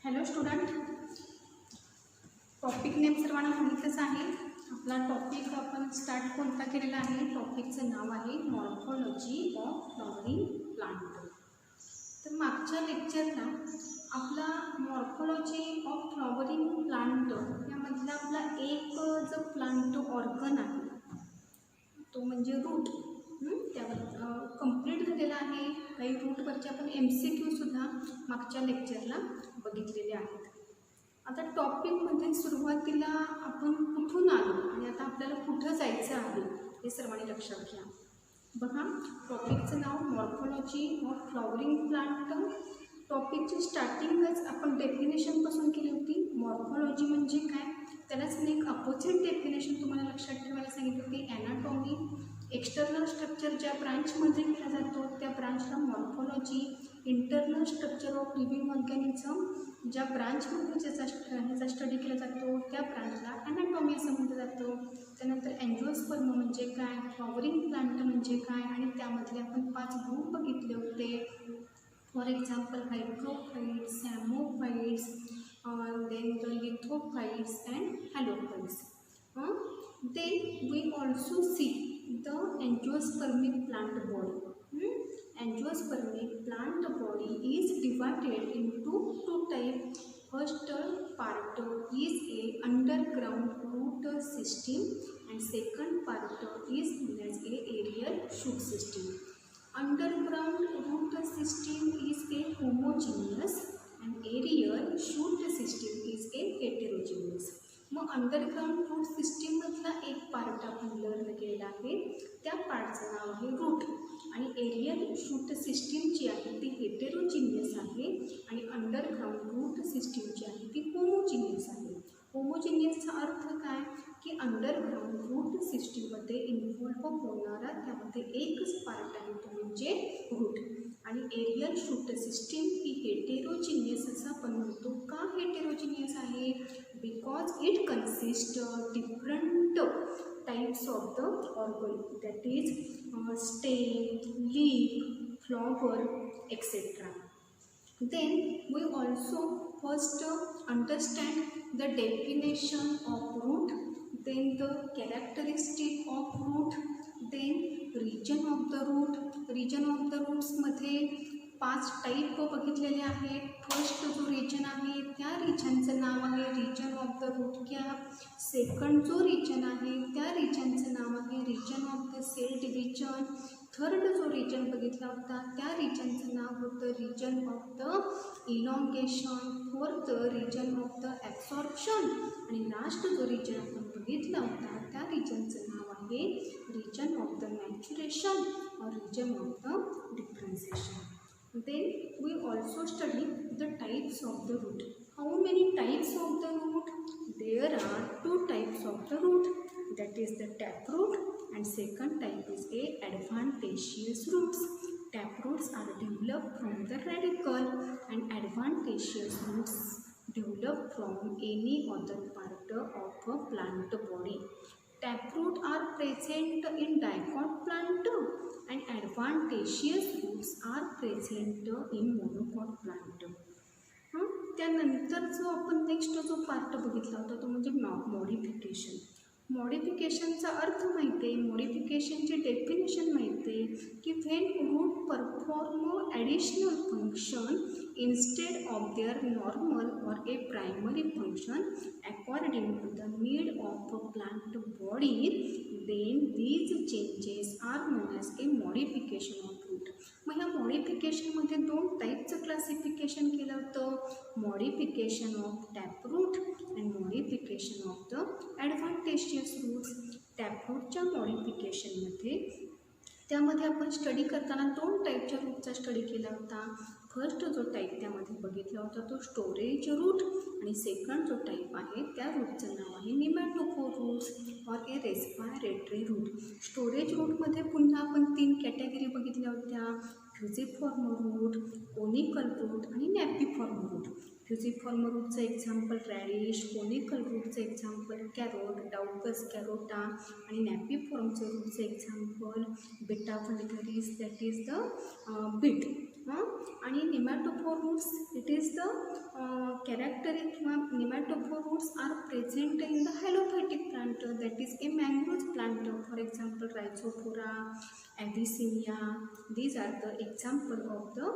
Hello student, topic name सर्वांना माहीतच आहे. आपला टॉपिक आपण स्टार्ट कोणता केलेला आहे. टॉपिकचं नाव आहे मॉर्फोलॉजी ऑफ फ्लॉवरिंग प्लांट. तर मागच्या लेक्चरला आपला मॉर्फोलॉजी ऑफ फ्लॉवरिंग प्लांट यामधला आपला एक जो प्लांट ऑर्गन आहे तो म्हणजे रूट, त्यावर कंप्लीट झालेला आहे. काही रूटवरचे आपण MCQ सुद्धा मागच्या लेक्चरला बघितलेले आहेत. आता टॉपिकमध्ये सुरुवातीला आपण कुठून आलो आणि आता आपल्याला कुठं जायचं आहे हे सर्वांनी लक्षात घ्या. बघा, टॉपिकचं नाव मॉर्फोलॉजी ऑफ फ्लॉवरिंग प्लांट. टॉपिकची स्टार्टिंगच आपण डेफिनेशनपासून केली होती. मॉर्फोलॉजी म्हणजे काय, त्यालाच मी एक अपोजिट डेफिनेशन तुम्हाला लक्षात ठेवायला सांगितली होती. ॲनाटॉमी, एक्सटर्नल स्ट्रक्चर ज्या ब्रांचमध्ये केला जातो त्या ब्रांचला morphology. Internal structure of living organism ज्या ब्रांचमध्ये ह्याचा स्टडी केला जातो त्या ब्रांचला ॲनाटॉमी असं म्हटलं जातं. त्यानंतर अँजिओस्पर्म म्हणजे काय, फ्लॉवरिंग प्लांट म्हणजे काय, आणि त्यामधले आपण 5 ग्रुप बघितले होते. For example hydrophytes, psammophytes, then the lithophytes and halophytes. Then we also see the angiospermic plant body. Angiospermic plant body is divided into 2 types. First part is a underground root system and second part is known as a aerial shoot system. Underground root system is a homogeneous and aerial shoot system is a heterogeneous. मग underground route सिस्टीममधला एक part आपण learn केलेला आहे, त्या पार्टचं नाव आहे route. आणि aerial shoot system जी आहे ती हेटेरोजिनियस आहे आणि अंडरग्राउंड रूट सिस्टीम जी आहे ती होमोजिनियस आहे. होमोजिनियसचा अर्थ काय की अंडरग्राउंड रूट सिस्टीममध्ये इन्व्हॉल्व होणारा त्यामध्ये एकच पार्ट आहे तो म्हणजे रूट. आणि एरियल शूट सिस्टीम ही हेटेरोजिनियस असं आपण म्हणतो. का हेटेरोजिनियस आहे, because it consist different types of the organ, that is stem, leaf, flower etcetera. Then we also first understand the definition of root, then the characteristic of root, then region of the root. Region of the roots मध्ये 5 type बघितलेले आहेत. First जो region आहे त्या रिजनचं नाव आहे region of the root cap. Second जो रिजन आहे त्या रिजनचं नाव आहे region of the cell division. Third जो रिजन बघितला होता त्या रिजनचं नाव होतं region of the elongation. Fourth region of the absorption. आणि लास्ट जो रिजन आपण बघितला होता त्या रिजनचं नाव आहे रिजन ऑफ द मॅच्युरेशन और region of the differentiation. Then we also study the types of the root. How many types of the root? There are 2 types of the root, that is the taproot and second type is a adventitious roots. Taproots are developed from the radicle and adventitious roots developed from any other part of a plant body. Taproot are present in dicot plant and adventitious roots are present in monocot plant. त्यानंतर जो आपण next जो part बघितला होता तो म्हणजे modification. मॉडिफिकेशनचा अर्थ माहिती आहे, मॉडिफिकेशनची डेफिनेशन माहिती आहे की when root perform additional function instead of their normal or a primary function according to the need of a plant body, then these changes are known as a modification of root. मग ह्या मॉडिफिकेशनमध्ये 2 टाईपचं classification केलं होतं, modification of taproot and modification of the adventitious roots. टॅपरूटच्या मॉडिफिकेशनमध्ये त्यामध्ये आपण study करताना 2 टाईपच्या रूटचा स्टडी केला होता. फर्स्ट जो टाईप त्यामध्ये बघितला होता तो स्टोरेज रूट आणि सेकंड जो टाईप आहे त्या रूटचं नाव आहे निमॅटोफोर रूट्स और ए रेस्पायरेटरी रूट. स्टोरेज रूटमध्ये पुन्हा आपण 3 कॅटेगरी बघितल्या होत्या, फ्युजिफॉर्म रूट, कोनिकल रूट आणि नॅपिफॉर्म रूट. फ्युजिफॉर्म रूटचं एक्झाम्पल रॅडिश, कोनिकल रूटचं एक्झाम्पल कॅरोट, डाउकस कॅरोटा आणि नॅपिफॉर्मचं रूटचं example beta vulgaris, that is the beet. आणि pneumatophore roots it is the characteristic किंवा pneumatophore roots are present in the halophytic plant, that is a mangroves plant. For example rhizophora, avicennia, these are the example of the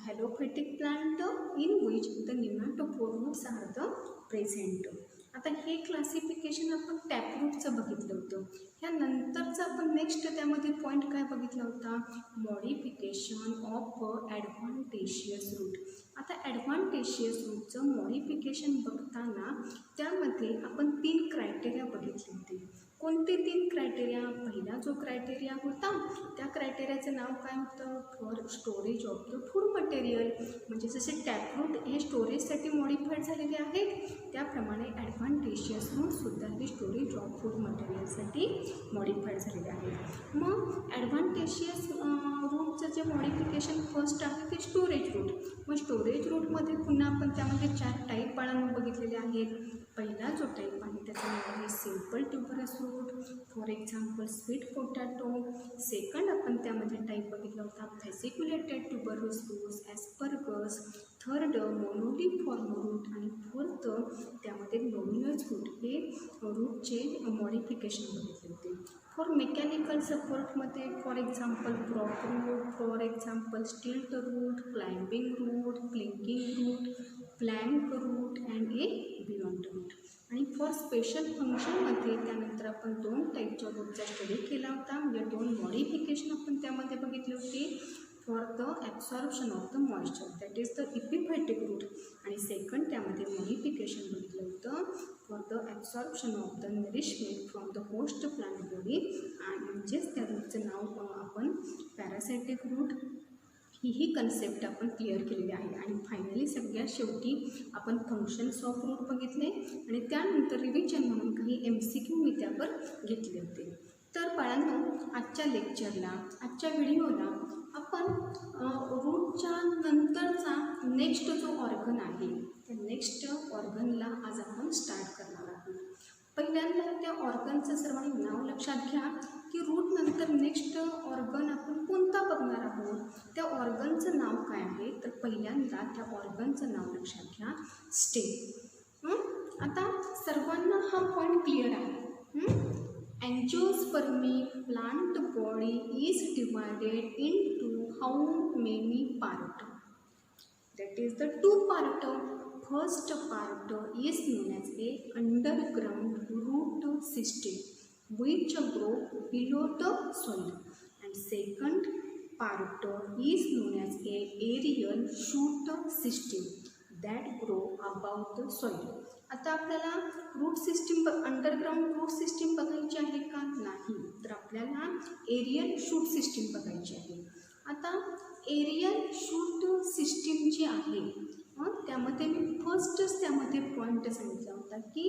hallophytic plant in which the nematopore roots are the present. आता हे classification आपण टॅपरूटचं बघितलं होतं. ह्यानंतरचं आपण next त्यामध्ये point काय बघितला होता, मॉडिफिकेशन ऑफ ॲडव्हान्टेशियस रूट. आता ॲडव्हान्टेशियस रूटचं मॉडिफिकेशन बघताना त्यामध्ये आपण 3 क्रायटेरिया बघितले होते. कोणते 3 क्रायटेरिया? पहिला जो क्रायटेरिया होता त्या क्रायटेरियाचं नाव काय होतं, for storage of the food material. म्हणजे जसे टॅपरूट हे स्टोरेजसाठी मॉडिफाईड झालेले आहेत, त्याप्रमाणे ॲडव्हान्टेशियस रूटसुद्धा हे स्टोरेज ऑफ फूड मटेरियलसाठी मॉडिफाईड झालेले आहेत. मग ॲडव्हान्टेशियस रूटचं जे मॉडिफिकेशन फर्स्ट आहे ते स्टोरेज रूट. मग स्टोरेज रूटमध्ये पुन्हा आपण त्यामध्ये 4 टाईप बाळांनो बघितलेले आहेत. पहिला जो टाईप आहे त्याचं नाव आहे simple tuberous root, for example sweet potato. Second आपण त्यामध्ये टाईप बघितला होता fasciculated tuberous roots, asparagus. Third moniliform root आणि फोर्थ त्यामध्ये नोड्युलस रूट हे रूटचे मॉडिफिकेशन बघितले होते. फॉर मेकॅनिकल सपोर्टमध्ये for example prop root, for example stilt root, climbing root, clinging root, plank root and a beyond root. आणि for special फंक्शनमध्ये त्यानंतर आपण 2 टाईपच्या रूटचा स्टडी केला होता. म्हणजे 2 मॉडिफिकेशन आपण त्यामध्ये बघितले होते. For the absorption of the moisture, that is the epiphytic root. आणि सेकंड त्यामध्ये मॉडिफिकेशन बघितलं होतं for the absorption of the nourishment from the host plant body. आणि म्हणजेच त्या रूटचं नाव आपण पॅरासायटिक रूट. ही कन्सेप्ट आपण क्लिअर केलेली आहे. आणि फायनली सगळ्यात शेवटी आपण फंक्शन्स ऑफ रूट बघितले आणि त्यानंतर रिव्हिजन म्हणून काही MCQ मी त्यावर घेतले होते. तर बाळांनो, आजच्या लेक्चरला, आजच्या व्हिडिओला आपण रूटच्या नंतरचा नेक्स्ट जो ऑर्गन आहे त्या नेक्स्ट ऑर्गनला आज आपण स्टार्ट करणार आहोत. पहिल्यांदा त्या ऑर्गनचं सर्वांनी नाव लक्षात घ्या की रूट नंतर नेक्स्ट ऑर्गन आपण कोणता बघणार आहोत. त्या ऑर्गनचं नाव काय आहे, तर पहिल्यांदा त्या ऑर्गनचं नाव लक्षात घ्या, स्टेम. आता सर्वांना हा पॉईंट क्लिअर आहे. Angiospermae plant body is divided into how many part? That is the 2 part. First part is known as a underground root system which grow below the soil, and second part is known as a aerial shoot system that grow above the soil. आता आपल्याला root system underground root system बघायची आहे का? नाही, तर आपल्याला aerial shoot system बघायची आहे. आता एरियल शूट सिस्टीम जी आहे त्यामध्ये मी फर्स्टच त्यामध्ये पॉईंट सांगितला होता की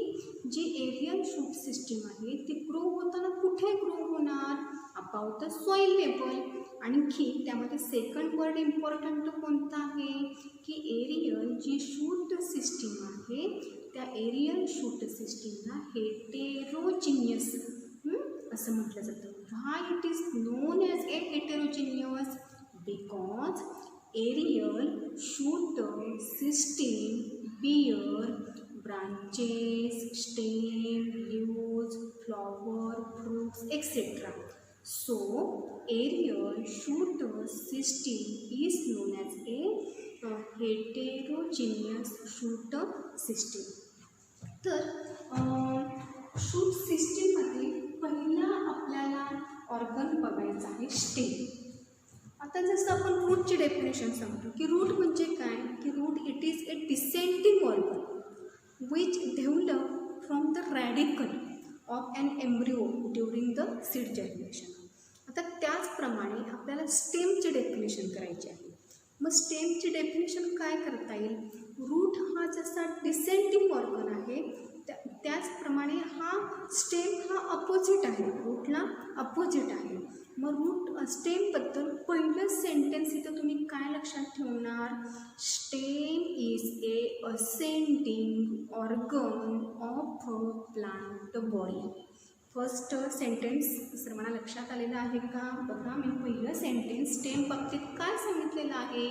जी एरियल शूट सिस्टीम आहे ती ग्रो होताना कुठे ग्रो होणार, अबाउट द सॉईल लेवल. आणखी त्यामध्ये सेकंड वर्ड इम्पॉर्टंट कोणता आहे की एरियल जी शूट सिस्टीम आहे त्या एरियल शूट सिस्टीमला हेटेरोजिनियस असं म्हटलं जातं. Why it is known as a heterogeneous? Because aerial shoot system bear branches, stem, leaves, flower, fruits, etc. So aerial shoot system is known as a heterogeneous shoot system. तर shoot सिस्टीममध्ये पहिला आपल्याला organ बघायचा आहे stem. आता जसं आपण रूटची definition सांगतो की रूट म्हणजे काय की root it is a descending organ which develop from the radical of an embryo during the seed germination. आता त्याचप्रमाणे आपल्याला स्टेमची डेफिनेशन करायची आहे. मग स्टेमची डेफिनेशन काय करता येईल? रूट हा जसा डिसेंडिंग ऑर्गन आहे त्याचप्रमाणे हा स्टेम हा अपोजिट आहे, रूटला अपोजिट आहे. मग रूट स्टेमबद्दल पहिलं सेंटेन्स इथं तुम्ही काय लक्षात ठेवणार? Stem is a ascending organ of plant body. First sentence सर्वांना लक्षात आलेलं आहे का? बघा, मी पहिलं सेंटेन्स स्टेम बाबतीत काय सांगितलेलं आहे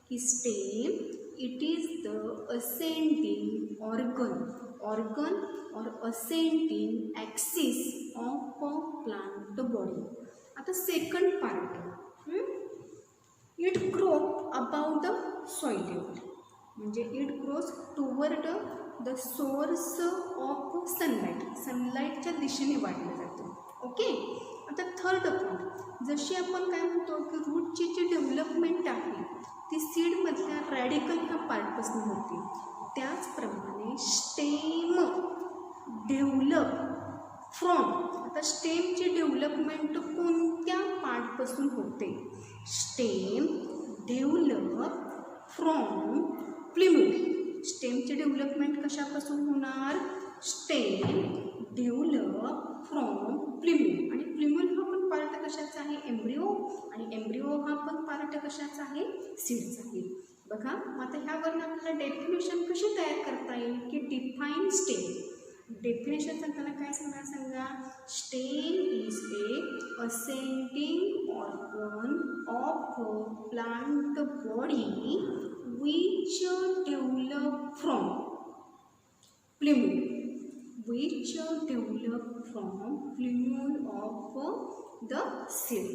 की stem it is the ascending organ or ascending axis of a plant body. आता second part, it grow about the soil level, म्हणजे it grows toward the source of सनलाईटच्या दिशेने वाढलं जातं. ओके. आता थर्ड पॉईंट, जशी आपण काय म्हणतो की रूटची जी डेव्हलपमेंट आहे ती सीडमधल्या रॅडिकल ह्या पार्टपासून होते, त्याचप्रमाणे स्टेम डेव्हलप फ्रॉम, आता स्टेमची डेव्हलपमेंट कोणत्या पार्टपासून होते? Stem develop from plumule. स्टेमची डेव्हलपमेंट कशापासून होणार? Stem develop from plumule. आणि प्लिम्यूल हा पण पार्ट कशाचा आहे? एम्ब्रिओ. आणि एम्ब्रिओ हा पण पार्ट कशाचा आहे? सीडचा आहे. बघा, मग आता ह्यावरून आपल्याला डेफिनेशन कशी तयार करता येईल की डिफाईन स्टेम. डेफिनेशन सांगताना काय सांगा, stem is a ascending organ of plant body which develop from plumule, which develop from plumule of the seed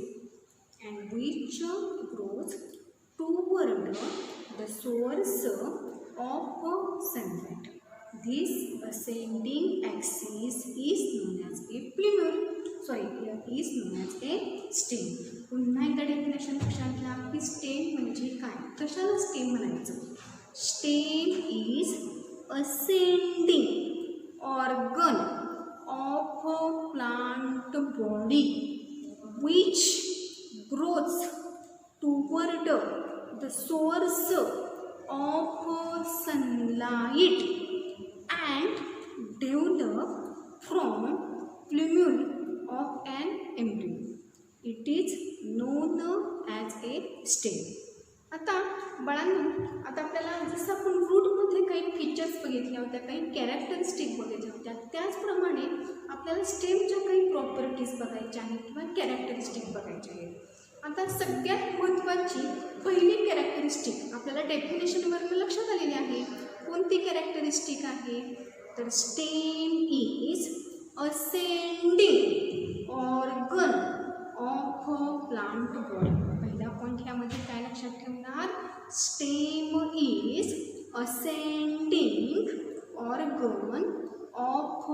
and which grows toward the source of sunlight. This ascending axis is known as a plumule. is known as a stem. पुन्हा एकदा definition लक्षात घ्या की stem म्हणजे काय, कशाला stem म्हणायचं? Stem is ascending organ of a plant body which grows toward the source of sunlight and develop from plumule of an embryo. It is known as a stem. आता बाळांनो, आता आपल्याला जसं आपण रूटमध्ये काही फीचर्स बघितल्या होत्या, काही कॅरेक्टरिस्टिक बघितल्या होत्या, त्याचप्रमाणे आपल्याला स्टेमच्या काही प्रॉपर्टीज बघायच्या आहेत किंवा कॅरेक्टरिस्टिक बघायच्या आहेत. आता सगळ्यात महत्त्वाची पहिली कॅरेक्टरिस्टिक आपल्याला डेफिनेशनवरून लक्षात आलेली आहे. कोणती कॅरेक्टरिस्टिक आहे? तर stem is ascending organ of plant body. पहिला पॉईंट ह्यामध्ये काय लक्षात ठेवणार? Stem is ascending organ of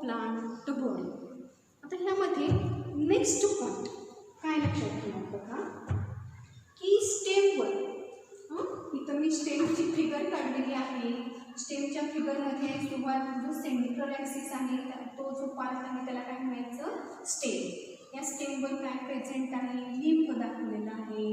plant body. आता ह्यामध्ये नेक्स्ट पॉईंट काय लक्षात ठेवणार बघा की स्टेमवर, इथं मी स्टेमची फिगर काढलेली आहे. स्टेमच्या फिगरमध्ये सुरुवात जो सेंट्रल ॲक्सिस आहे तो जो पार्ट आहे त्याला काय म्हणायचं? स्टेम. या स्टेमवर काय प्रेझेंट आहे? लीफ दाखवलेला आहे.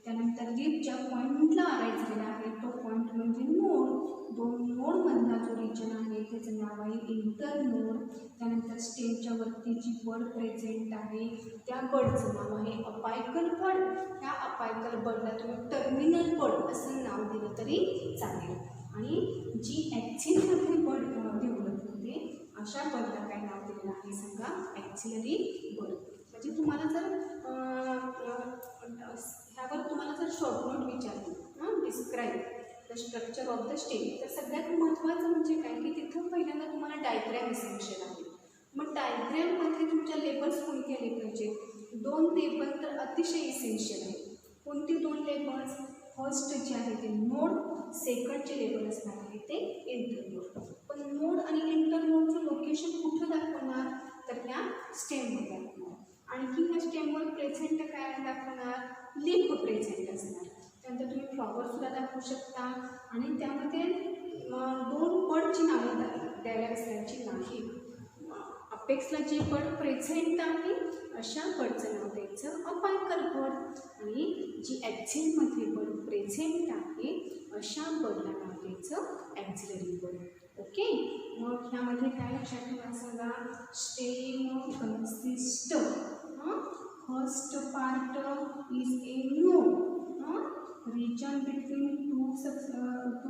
त्यानंतर लीफच्या पॉईंटला अराईज झालेला आहे तो पॉईंट म्हणजे नोड. दोन नोडमधला जो रिजन आहे त्याचं नाव आहे इंटर नोड. त्यानंतर स्टेमच्या वरती जी बड प्रेझेंट आहे त्या बडचं नाव आहे अपायकल बड. त्या अपायकल बडला तुम्ही टर्मिनल बड असं नाव दिलं तरी चालेल. आणि जी ॲक्सिलमध्ये बड डेव्हलप होते अशा बडला काय नाव दिलेलं आहे सांगा? ॲक्सिलरी बड. म्हणजे तुम्हाला जर ह्यावर तुम्हाला जर शॉर्ट नोट विचारली describe the structure of the stem, तर सगळ्यात महत्त्वाचं म्हणजे काय की तिथं पहिल्यांदा तुम्हाला डायग्रॅम इसेन्शियल आहे. मग डायग्रॅममध्ये तुमच्या लेबल्स कोणते आले पाहिजे? दोन लेबल तर अतिशय इसेन्शियल आहे. कोणती दोन लेबल्स? फर्स्ट जे आहे ते नोड, सेकंड जे लेबल असणार आहे ते इंटर नोड. पण नोड आणि इंटर नोडचं लोकेशन कुठं दाखवणार? तर त्या स्टेममध्ये दाखवणार. आणखी ह्या स्टेमवर प्रेझेंट काय दाखवणार? लीफ प्रेझेंट असणार. त्यानंतर तुम्ही फ्लॉवरसुद्धा दाखवू शकता आणि त्यामध्ये दोन बडची नावं द्यायला विसरायची नाही. अपेक्सला जे बड प्रेझेंट आहे अशा बडचं नाव द्यायचं अपायकल बड आणि जी ॲक्झिलमध्ये बड प्रेझेंट आहे अशा बडला नाव द्यायचं ॲक्झिलरी बड. ओके. मग ह्यामध्ये काय लक्षात ठेवा सांगा? Stem consist, first part is a node, region between two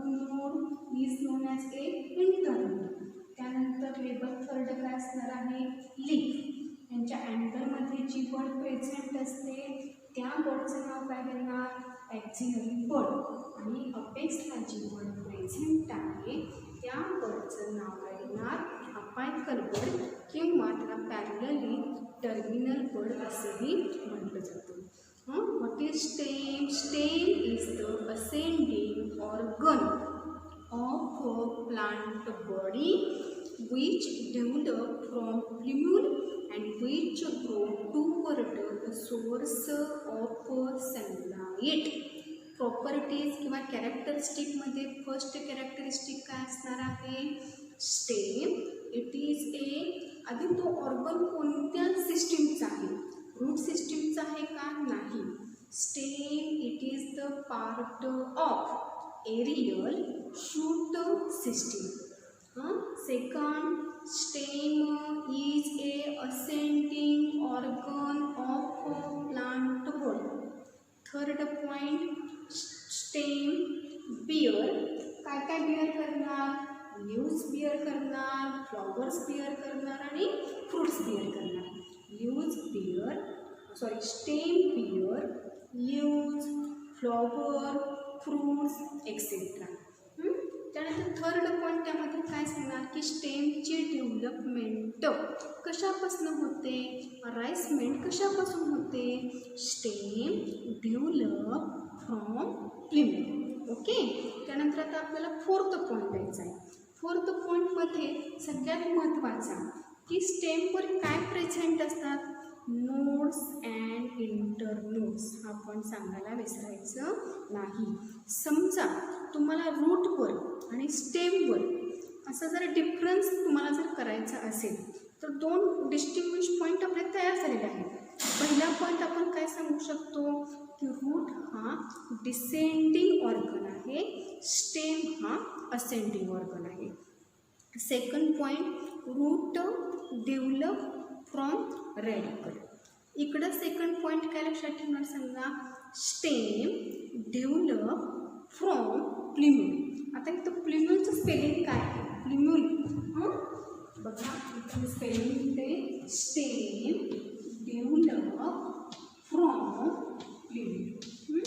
node is known as a internode. त्यानंतर लेबल थर्ड काय असणार आहे? लीफ. यांच्या अँगलमध्ये जी बड प्रेझेंट असते त्या बडचं नाव काय देणार? ॲक्झिलरी बर्ड आणि अपेक्सला जी बर्ड प्रेझेंट आहे त्या बर्डचं नाव येणार अपायकल बर्ड किंवा त्याला पॅरलली टर्मिनल बर्ड असंही म्हटलं जातं. What is stem? Stem is the ascending organ of a plant body which develop from plumule and which grow toward the source of sunlight. Properties किंवा कॅरेक्टरिस्टिकमध्ये first characteristic काय असणार आहे? Stem. It is ए, आधी तो organ कोणत्या सिस्टीमचा आहे? Route सिस्टीमचा आहे का? नाही. Stem it is the part of aerial shoot system. Second, stem is a ascending organ of a plant body. Third point, stem bear काय काय bear करणार? leaves bear करणार, flowers bear करणार आणि fruits bear करणार. leaves bear, stem bear leaves, flower, fruits etcetera. त्यानंतर third point त्यामध्ये काय सांगणार की स्टेमची डेव्हलपमेंट कशापासून होते? अराइजमेंट कशापासून होते? Stem develop from plumule. Okay. त्यानंतर आता आपल्याला फोर्थ पॉईंट द्यायचा आहे. फोर्थ पॉईंटमध्ये सगळ्यात महत्त्वाचा की स्टेमवर काय प्रेझेंट असतात? Nodes and internodes. आपण सांगायला विसरायचं नाही. समजा तुम्हाला रूटवर आणि स्टेमवर असा जर डिफरन्स तुम्हाला जर करायचा असेल तर दोन डिस्टिंग्विश पॉईंट आपले तयार झालेले आहेत. पहिला पॉईंट आपण काय सांगू शकतो की रूट हा डिसेंडिंग ऑर्गन आहे, स्टेम हा असेंडिंग ऑर्गन आहे. Second point, root develop from radicle. इकडं सेकंड पॉईंट काय लक्षात ठेवणार सांगा? Stem develop from plumule. आता इथं प्लिम्यूलचं स्पेलिंग काय आहे? प्लिम्यूल बघा इथं स्पेलिंग ते stem develop from plumule.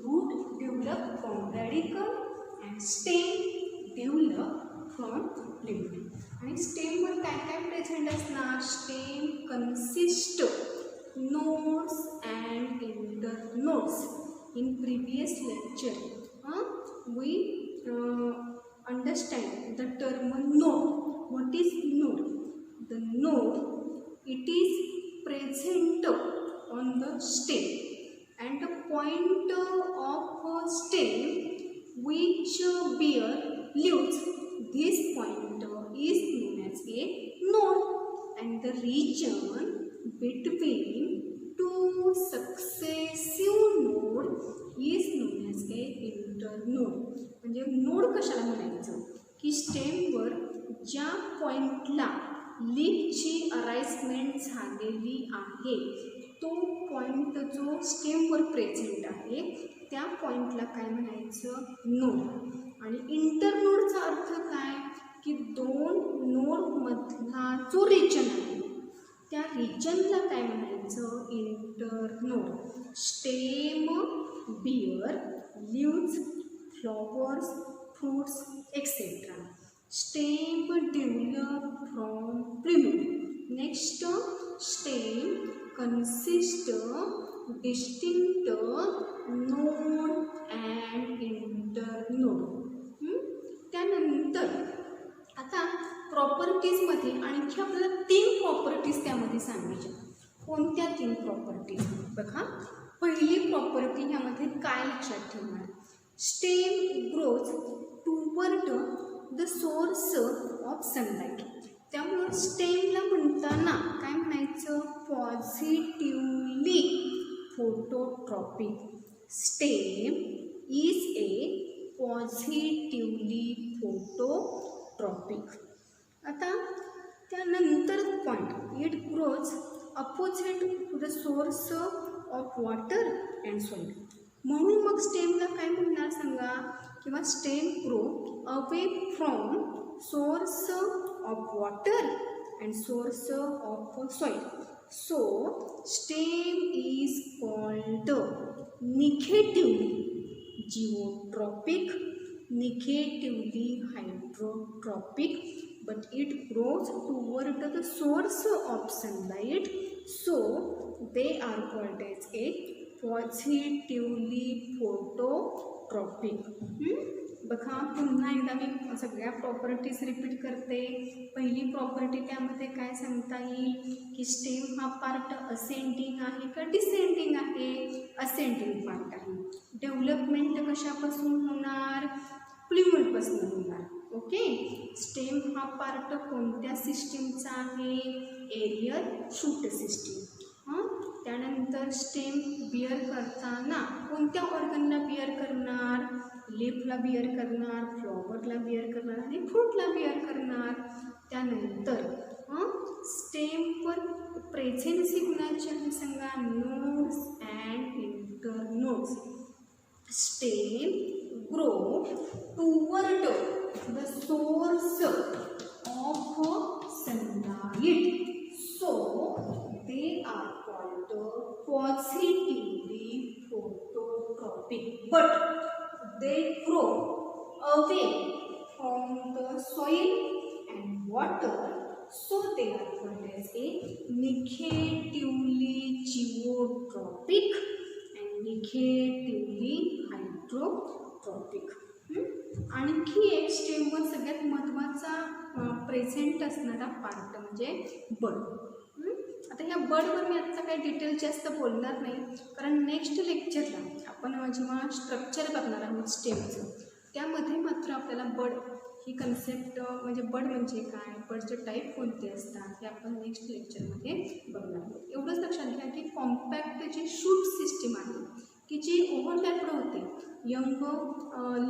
Root develop from radicle and stem develop from plumule. आणि स्टेमवर काय काय प्रेझेंट असणार? Stem consist nodes and internodes. In previous lecture we understand the term node. What is node? The node, it is present on the stem and the point of a stem which bear leaves. This point is known as a node and the region between two successive node is known as a internode. म्हणजे node कशाला म्हणायचं की स्टेमवर ज्या पॉईंटला लीफची अराइजमेंट झालेली आहे तो point जो स्टेमवर प्रेझेंट आहे त्या पॉईंटला काय म्हणायचं? नोड. आणि इंटरनोडचा अर्थ काय की दोन नोडमधला जो रिजन आहे त्या रिजनला काय म्हणायचं? Internode. Stem bear leaves, flowers, fruits etcetera. Stem develop from plumule. Next, stem consist distinct node and internode. त्यानंतर आता प्रॉपर्टीजमध्ये आणखी आपल्याला 3 प्रॉपर्टीज त्यामध्ये सांगायच्या. कोणत्या 3 प्रॉपर्टीज? बघा, पहिली प्रॉपर्टी ह्यामध्ये काय लक्षात ठेवणार? Stem grows toward the source of sunlight. त्यामुळं स्टेमला म्हणताना काय म्हणायचं? Positively phototropic. Stem is a positively phototropic. आता त्यानंतर point, it grows opposite to the source of water and soil. म्हणून मग स्टेमला काय म्हणणार सांगा? किंवा stem grow away from source of water and source of soil. So stem is called negatively geotrophic, negatively hydrotrophic, but it grows toward the source of sunlight, so they are called as a positively phototropic. बघा पुन्हा एकदा मी सगळ्या properties repeat करते. पहिली property त्यामध्ये काय सांगता येईल की स्टेम हा पार्ट असेंडिंग आहे का डिसेंडिंग आहे? असेंडिंग पार्ट आहे. डेव्हलपमेंट कशापासून होणार? प्ल्युमलपासून होणार. ओके. स्टेम हा पार्ट कोणत्या सिस्टीमचा आहे? Aerial shoot system. त्यानंतर स्टेम बिअर करताना कोणत्या ऑर्गनला बिअर करणार? लीफला बिअर करणार, फ्लॉवरला बिअर करणार आणि फ्रूटला बिअर करणार. त्यानंतर स्टेमवर प्रेझेन्सी कुणाची आहे सांगा? Nodes and internodes. Stem grow toward the source of sunlight, so they are called positively phototropic, but they grow away from the soil and water, so they are called as a negatively geotropic and negatively hydrotropic. आणखी एक स्टेमवर सगळ्यात महत्त्वाचा present असणारा part म्हणजे बड. आता ह्या बर्डवर मी आत्ता काही डिटेल जास्त बोलणार नाही, कारण नेक्स्ट लेक्चरला आपण जेव्हा स्ट्रक्चर बघणार आहोत स्टेमचं, त्यामध्ये मात्र आपल्याला बर्ड ही कन्सेप्ट म्हणजे बर्ड म्हणजे काय, बर्डचे टाईप कोणते असतात हे आपण नेक्स्ट लेक्चरमध्ये बघणार आहोत. एवढंच लक्षात घ्या की कॉम्पॅक्ट जी शूट सिस्टीम आहे की जी ओव्हरलॅप्ड होते यंग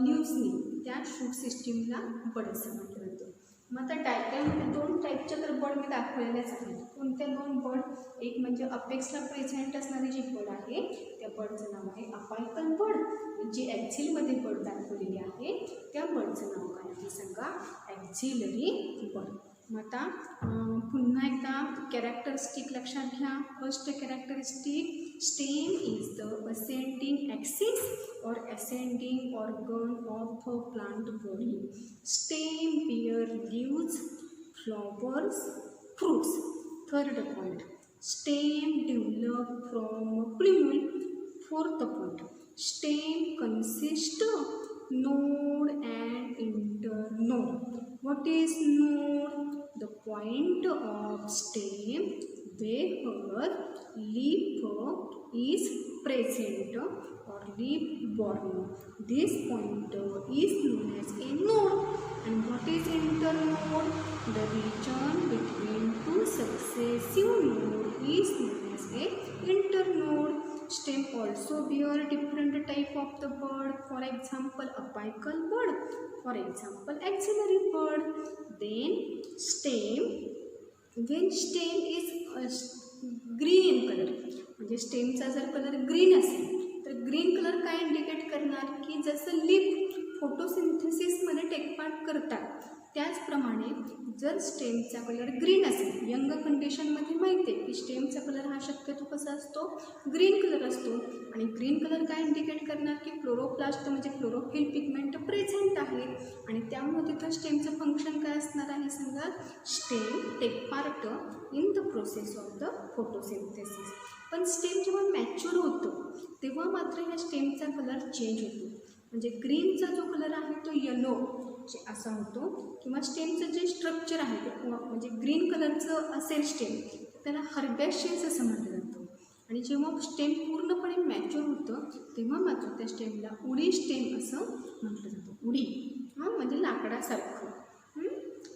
लीव्सनी, त्या शूट सिस्टीमला बर्ड असं म्हटलं जातं. मग आता डायग्राममध्ये 2 टाईपच्या तर बर्ड मी दाखवलेल्याच आहेत. कोणत्या 2 बर्ड? एक म्हणजे अपेक्सला प्रेझेंट असणारी जी बर्ड आहे त्या बर्डचं नाव आहे अपायकल बर्ड. जी ॲक्झिलमध्ये बर्ड दाखवलेली आहे त्या बर्डचं नाव काय आहे सांगा? Auxiliary bird. मग आता पुन्हा एकदा कॅरेक्टरिस्टिक लक्षात घ्या. First characteristic, stem is the ascending axis or ascending organ of a plant body. Stem bear leaves, flowers, fruits. Third point, stem develop from plumule. Fourth point, stem consists node and internode. What is node? The point of stem where leaf is present or leaf borne. This point is known as a node. And what is internode? The region between 2 successive nodes is known as a internode. Stem also bear different type of the bird. For example, apical bird. For example, axillary bird. Then stem, when stem is green in colour, म्हणजे स्टेमचा जर colour green असेल तर green colour काय indicate करणार की जसं leaf फोटोसिंथेसिसमध्ये take part करतात त्याचप्रमाणे जर स्टेमचा कलर ग्रीन असेल, यंग कंडिशनमध्ये माहिती आहे की स्टेमचा कलर हा शक्यतो कसा असतो? ग्रीन कलर असतो. आणि ग्रीन कलर काय इंडिकेट करणार की क्लोरोप्लास्ट म्हणजे क्लोरोफिल पिगमेंट प्रेझेंट आहे आणि त्यामुळे तिथं स्टेमचं फंक्शन काय असणार आहे सांगा? Stem take part in the process of the photosynthesis. पण स्टेम जेव्हा मॅच्युअर होतो तेव्हा मात्र ह्या स्टेमचा कलर चेंज होतो. म्हणजे ग्रीनचा जो कलर आहे तो येलो असा होतो, किंवा स्टेमचं जे स्ट्रक्चर आहे ते म्हणजे ग्रीन कलरचं असेल स्टेम त्याला हर्बॅशियस असं म्हटलं जातं. आणि जेव्हा स्टेम पूर्णपणे मॅच्युअर होतं तेव्हा मात्र त्या स्टेमला उडी स्टेम असं म्हटलं जातं. उडी म्हणजे लाकडासारखं.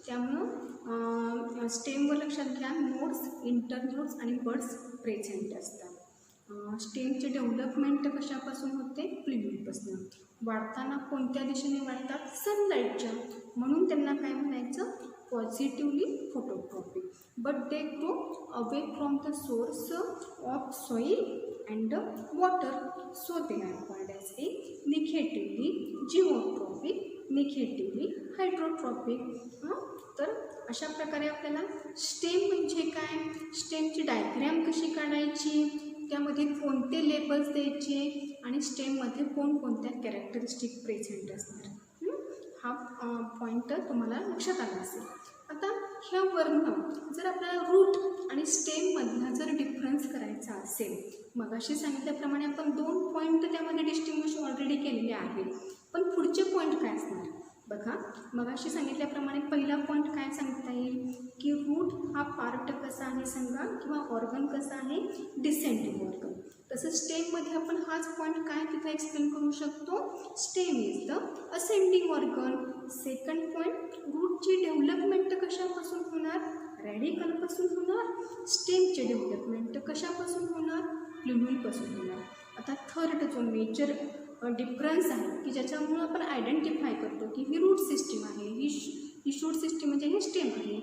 त्यामुळं स्टेमवर लक्षात घ्या नोड्स, इंटरनोड्स आणि बर्ड्स प्रेझेंट असतात. स्टेमचे डेव्हलपमेंट कशापासून होते? प्ल्युमलपासून. वाढताना कोणत्या दिशेने वाढतात? सनलाईटच्या. म्हणून त्यांना काय म्हणायचं? Positively phototropic. But they grow away from the source of soil and water, so they are called as a negatively geotropic, negatively hydrotropic. तर अशा प्रकारे आपल्याला स्टेम म्हणजे काय, स्टेमची डायग्रॅम कशी काढायची, त्यामध्ये कोणते लेबल्स द्यायचे आणि स्टेममध्ये कोणकोणत्या कॅरेक्टरिस्टिक प्रेझेंट असणार, हा पॉईंट तुम्हाला लक्षात आला असेल. आता ह्या वर्ण जर आपल्याला रूट आणि स्टेममधला जर डिफरन्स करायचा असेल, मगाशी सांगितल्याप्रमाणे आपण 2 पॉईंट त्यामध्ये डिस्टिंग्विश ऑलरेडी केलेले आहेत, पण पुढचे पॉईंट काय असणार बघा. मगाशी सांगितल्याप्रमाणे पहिला पॉईंट काय सांगता येईल की रूट हा पार्ट कसा आहे सांगा, किंवा ऑर्गन कसा आहे, डिसेंडिंग ऑर्गन. तसं स्टेममध्ये आपण हाच पॉईंट काय तिथे एक्सप्लेन करू शकतो, stem is the ascending organ. Second point, रूटची डेव्हलपमेंट कशापासून होणार, रॅडिकलपासून होणार. स्टेमचे डेव्हलपमेंट कशापासून होणार, प्लुमेलपासून होणार. आता थर्ड जो मेजर डिफरन्स आहे की ज्याच्यामुळे आपण आयडेंटिफाय करतो की ही रूट सिस्टीम आहे, ही शूट सिस्टीम म्हणजे हे स्टेम आहे.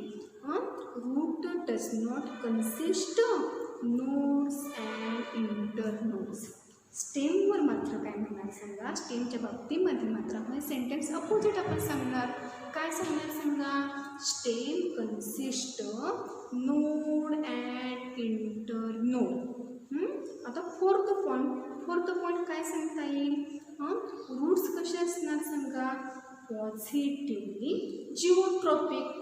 Root does not consist nodes and internodes. स्टेमवर मात्र काय म्हणणार सांगा, स्टेमच्या बाबतीमध्ये मात्र आपण सेंटेन्स अपोजिट आपण सांगणार. काय सांगणार सांगा, stem consist node and internode. आता फोर्थ पॉईंट काय सांगता येईल, रूट्स कसे असणार सांगा, पॉझिटिव्हली जिओट्रॉपिक.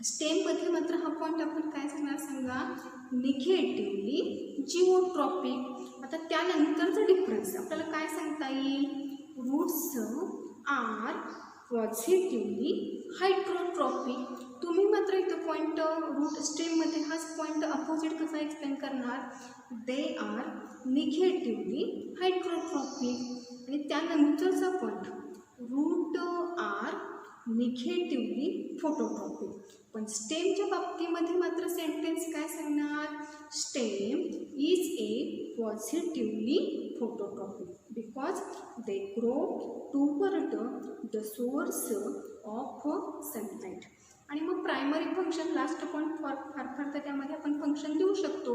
स्टेममध्ये मात्र हा पॉईंट आपण काय सांगणार सांगा, निगेटिव्हली जिओट्रॉपिक. आता त्यानंतरचा डिफरन्स आपल्याला काय सांगता येईल, रूट्स आर पॉझिटिव्हली हायड्रोट्रॉपिक. तुम्ही मात्र इथं पॉईंट रूट स्टेममध्ये हाच पॉईंट अपोजिट कसा एक्सप्लेन करणार, दे आर निगेटिव्हली हायड्रोट्रॉपिक. आणि त्यानंतरचा point, root are negatively phototropic. पण स्टेमच्या बाबतीमध्ये मात्र सेंटेन्स काय सांगणार, stem is a positively phototropic because they grow toward the source of sunlight. आणि मग प्रायमरी फंक्शन, लास्ट पॉईंट फार तर त्यामध्ये आपण फंक्शन देऊ शकतो.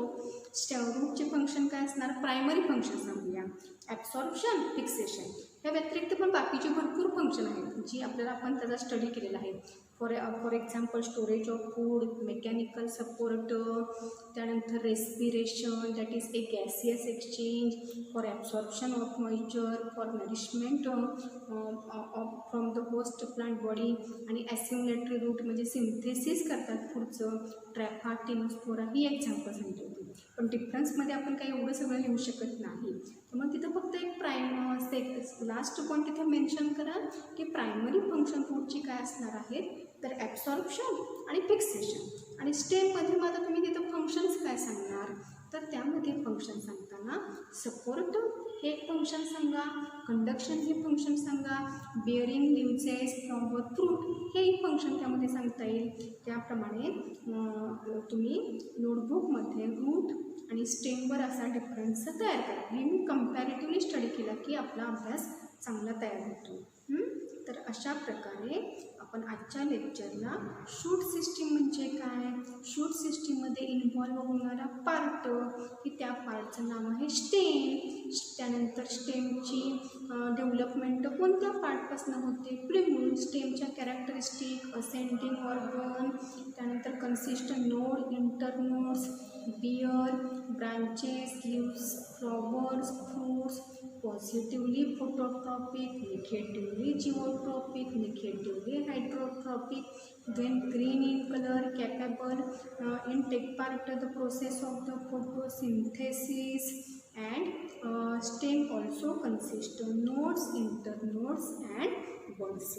रूटचे फंक्शन काय असणार, प्रायमरी फंक्शन सांगूया, ॲब्सॉर्प्शन, फिक्सेशन. या व्यतिरिक्त पण बाकीचे भरपूर फंक्शन आहेत जी आपल्याला आपण त्याचा स्टडी केलेला आहे. For example storage of food, mechanical support, त्यानंतर respiration that is a gaseous exchange, for absorption of moisture, for nourishment from the host plant body, आणि ॲसिम्युलेटरी रूट म्हणजे सिंथेसिस करतात फूडचं, ट्रॅफा, टिनोस्पोरा ही एक्झाम्पल सांगितली होती. पण डिफरन्समध्ये आपण काही एवढं सगळं लिहू शकत नाही. तर मग तिथं फक्त एक लास्ट पॉईंट तिथे मेन्शन करा की प्रायमरी फंक्शन रूटची काय असणार आहेत, तर ॲब्सॉर्प्शन आणि फिक्सेशन. आणि स्टेममध्ये मात्र तुम्ही तिथं फंक्शन्स काय सांगणार, तर त्यामध्ये फंक्शन सांगताना सपोर्ट हे एक फंक्शन सांगा, कंडक्शन हे फंक्शन सांगा, बिअरिंग न्यूजेस फ्रॉम द फ्रूट हेही फंक्शन त्यामध्ये सांगता येईल. त्याप्रमाणे तुम्ही नोटबुकमध्ये रूट आणि स्टेमवर असा डिफरन्स तयार करा. हे मी कम्पॅरेटिव्हली स्टडी केला की आपला अभ्यास चांगला तयार होतो. तर अशा प्रकारे आपण आजच्या लेक्चरला शूट सिस्टीम म्हणजे काय, शूट सिस्टीममध्ये इन्व्हॉल्व होणारा पार्ट की त्या पार्टचं नाव आहे स्टेम. त्यानंतर स्टेमची डेव्हलपमेंट कोणत्या पार्टपासून होते, प्लुमेल, स्टेमच्या कॅरेक्टरिस्टिक, असेंडिंग ऑर्गन, त्यानंतर consistent node, internodes, bear, branches, leaves, flowers, fruits, positively phototropic, negatively geotropic, negatively hydrotropic, then green in color, capable in take part the process of the photosynthesis, and stem also consists of nodes, internodes and buds.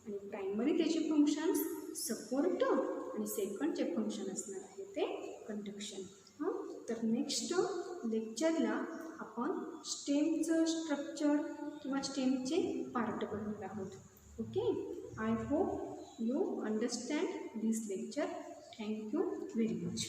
आणि primary त्याचे functions support आणि सेकंडचे function असणार आहे ते conduction. तर next लेक्चरला आपण स्टेमचं structure किंवा स्टेमचे part बनवणार आहोत. Okay, I hope you understand this lecture. Thank you very much.